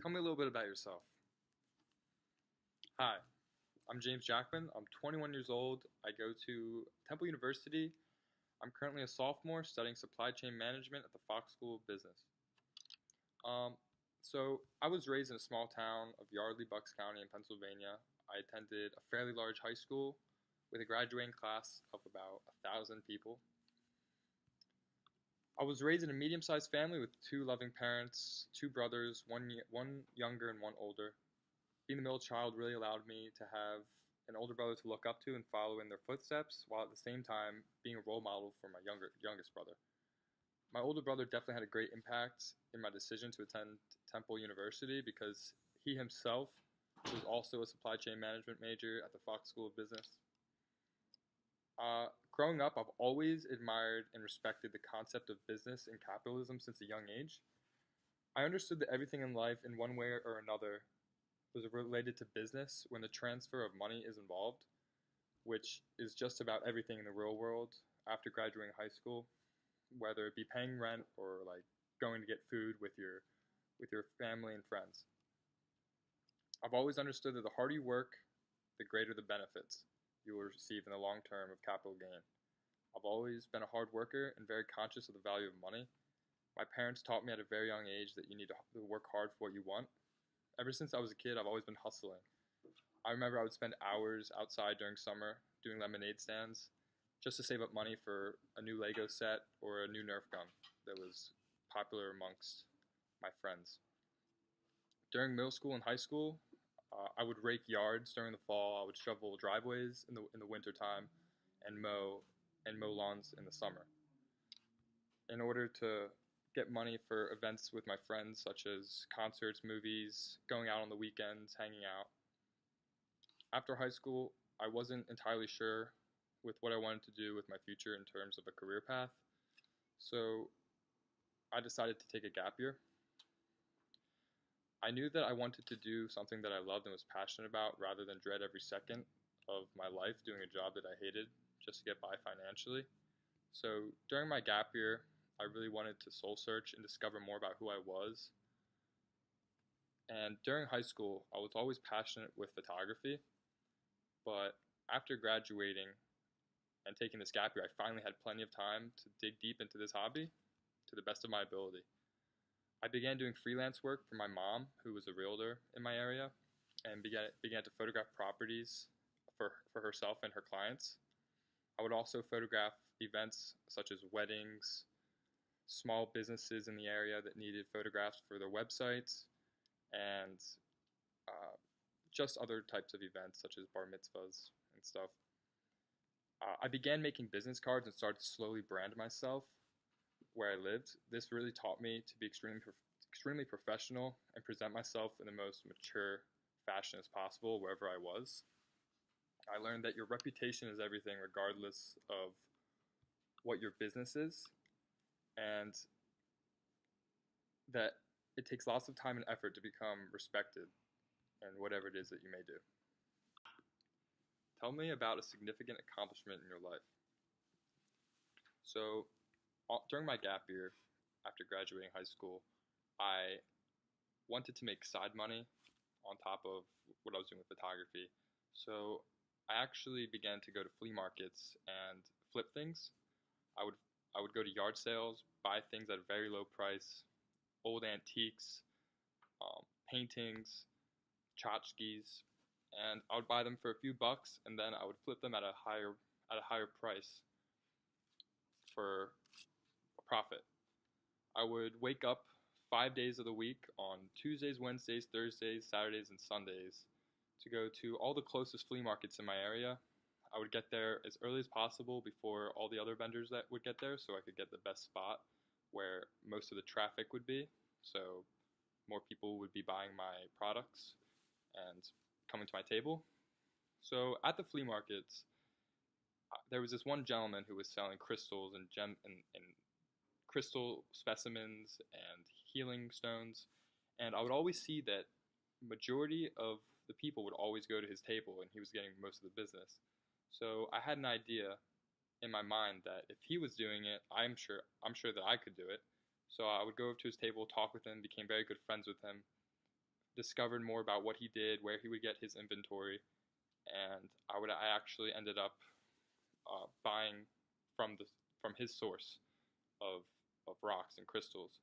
Tell me a little bit about yourself. Hi, I'm James Jackman. I'm 21 years old. I go to Temple University. I'm currently a sophomore studying supply chain management at the Fox School of Business. Um, I was raised in a small town of Yardley, Bucks County in Pennsylvania. I attended a fairly large high school with a graduating class of about 1,000 people. I was raised in a medium-sized family with two loving parents, two brothers, one younger and one older. Being the middle child really allowed me to have an older brother to look up to and follow in their footsteps, while at the same time being a role model for my youngest brother. My older brother definitely had a great impact in my decision to attend Temple University because he himself was also a supply chain management major at the Fox School of Business. Growing up, I've always admired and respected the concept of business and capitalism since a young age. I understood that everything in life, in one way or another, was related to business when the transfer of money is involved, which is just about everything in the real world after graduating high school, whether it be paying rent or like going to get food with your family and friends. I've always understood that the harder you work, the greater the benefits you will receive in the long term of capital gain. I've always been a hard worker and very conscious of the value of money. My parents taught me at a very young age that you need to work hard for what you want. Ever since I was a kid, I've always been hustling. I remember I would spend hours outside during summer doing lemonade stands just to save up money for a new Lego set or a new Nerf gun that was popular amongst my friends. During middle school and high school, I would rake yards during the fall. I would shovel driveways in the winter time and mow lawns in the summer. In order to get money for events with my friends, such as concerts, movies, going out on the weekends, hanging out. After high school, I wasn't entirely sure with what I wanted to do with my future in terms of a career path, so I decided to take a gap year. I knew that I wanted to do something that I loved and was passionate about rather than dread every second of my life doing a job that I hated just to get by financially. So during my gap year, I really wanted to soul search and discover more about who I was. And during high school, I was always passionate with photography, but after graduating and taking this gap year, I finally had plenty of time to dig deep into this hobby to the best of my ability. I began doing freelance work for my mom, who was a realtor in my area, and began to photograph properties for herself and her clients. I would also photograph events such as weddings, small businesses in the area that needed photographs for their websites, and just other types of events such as bar mitzvahs and stuff. I began making business cards and started to slowly brand myself where I lived. This really taught me to be extremely professional and present myself in the most mature fashion as possible wherever I was. I learned that your reputation is everything regardless of what your business is, and that it takes lots of time and effort to become respected in whatever it is that you may do. Tell me about a significant accomplishment in your life. So, during my gap year, after graduating high school, I wanted to make side money on top of what I was doing with photography. So, I actually began to go to flea markets and flip things. I would go to yard sales, buy things at a very low price, old antiques, paintings, tchotchkes, and I would buy them for a few bucks, and then I would flip them at a higher price for a profit. I would wake up 5 days of the week on Tuesdays, Wednesdays, Thursdays, Saturdays, and Sundays to go to all the closest flea markets in my area. I would get there as early as possible before all the other vendors that would get there so I could get the best spot where most of the traffic would be, so more people would be buying my products and coming to my table. So at the flea markets, there was this one gentleman who was selling crystals and crystal specimens and healing stones, and I would always see that majority of the people would always go to his table, and he was getting most of the business. So I had an idea in my mind that if he was doing it, I'm sure that I could do it. So I would go over to his table, talk with him, became very good friends with him, discovered more about what he did, where he would get his inventory, and I actually ended up buying from his source of rocks and crystals.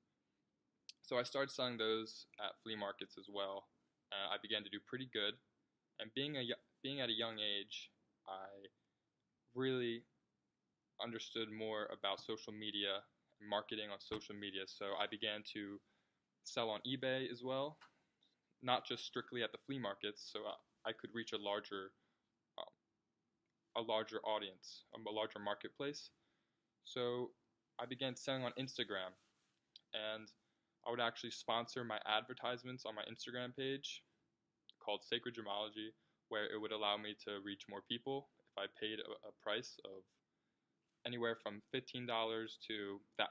So I started selling those at flea markets as well. I began to do pretty good, and being at a young age, I really understood more about social media and marketing on social media. So I began to sell on eBay as well, not just strictly at the flea markets. So I could reach um, a larger audience, a larger marketplace. So I began selling on Instagram, and I would actually sponsor my advertisements on my Instagram page called Sacred Gemology, where it would allow me to reach more people if I paid a price of anywhere from $15 to $1,000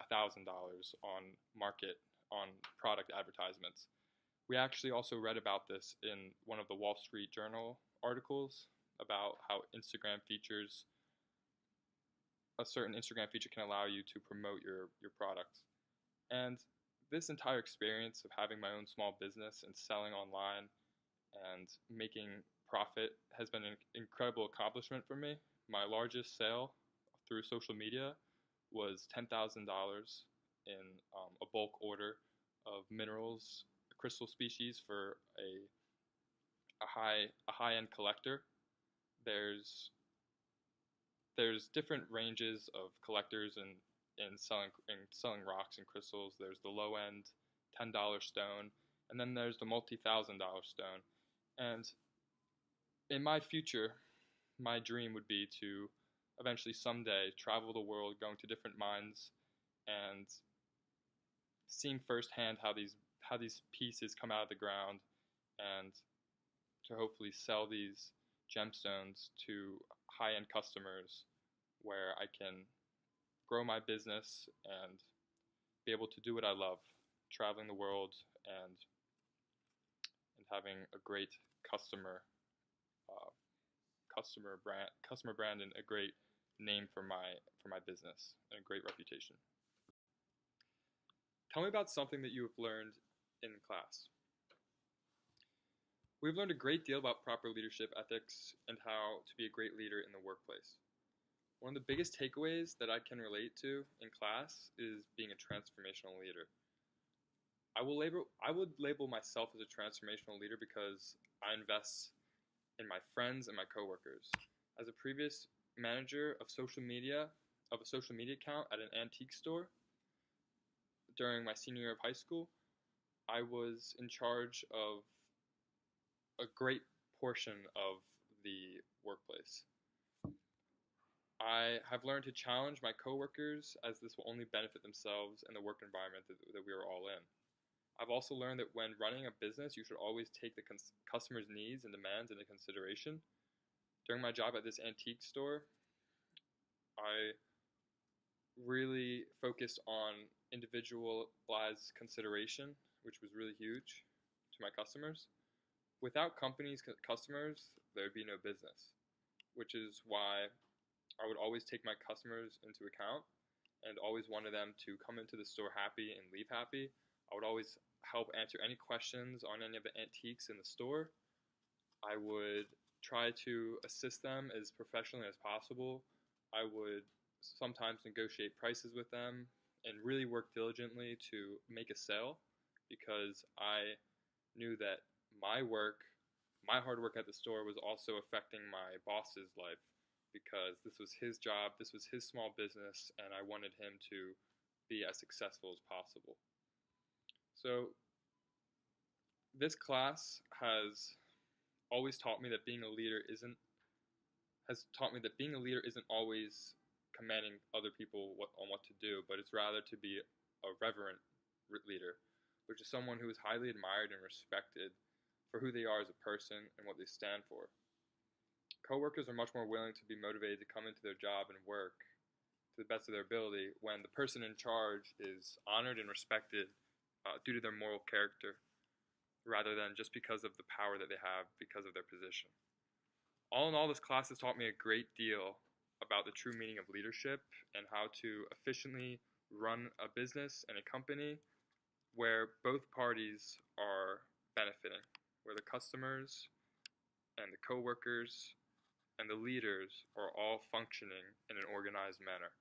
on product advertisements. We actually also read about this in one of the Wall Street Journal articles about how a certain Instagram feature can allow you to promote your products. And this entire experience of having my own small business and selling online and making profit has been an incredible accomplishment for me. My largest sale through social media was $10,000 in a bulk order of minerals, crystal species for a high end collector. There's different ranges of collectors in selling rocks and crystals. There's the low end $10 stone, and then there's the multi-$1,000 stone. And in my future, my dream would be to eventually someday travel the world, going to different mines and seeing firsthand how these pieces come out of the ground, and to hopefully sell these gemstones to high-end customers where I can grow my business and be able to do what I love, traveling the world and having a great customer brand and a great name for my business and a great reputation. Tell me about something that you have learned in class. We've learned a great deal about proper leadership ethics and how to be a great leader in the workplace. One of the biggest takeaways that I can relate to in class is being a transformational leader. I would label myself as a transformational leader because I invest in my friends and my coworkers. As a previous manager of a social media account at an antique store during my senior year of high school, I was in charge of a great portion of the workplace. I have learned to challenge my coworkers, as this will only benefit themselves and the work environment that we are all in. I've also learned that when running a business, you should always take the customer's needs and demands into consideration. During my job at this antique store, I really focused on individualized consideration, which was really huge to my customers. Without customers, there would be no business, which is why I would always take my customers into account and always wanted them to come into the store happy and leave happy. I would always help answer any questions on any of the antiques in the store. I would try to assist them as professionally as possible. I would sometimes negotiate prices with them and really work diligently to make a sale, because I knew that my hard work at the store was also affecting my boss's life, because this was his job, this was his small business, and I wanted him to be as successful as possible. So this class has always taught me that being a leader isn't always commanding other people on what to do, but it's rather to be a reverent leader, which is someone who is highly admired and respected for who they are as a person and what they stand for. Coworkers are much more willing to be motivated to come into their job and work to the best of their ability when the person in charge is honored and respected due to their moral character, rather than just because of the power that they have because of their position. All in all, this class has taught me a great deal about the true meaning of leadership and how to efficiently run a business and a company where both parties are benefiting, where the customers and the coworkers and the leaders are all functioning in an organized manner.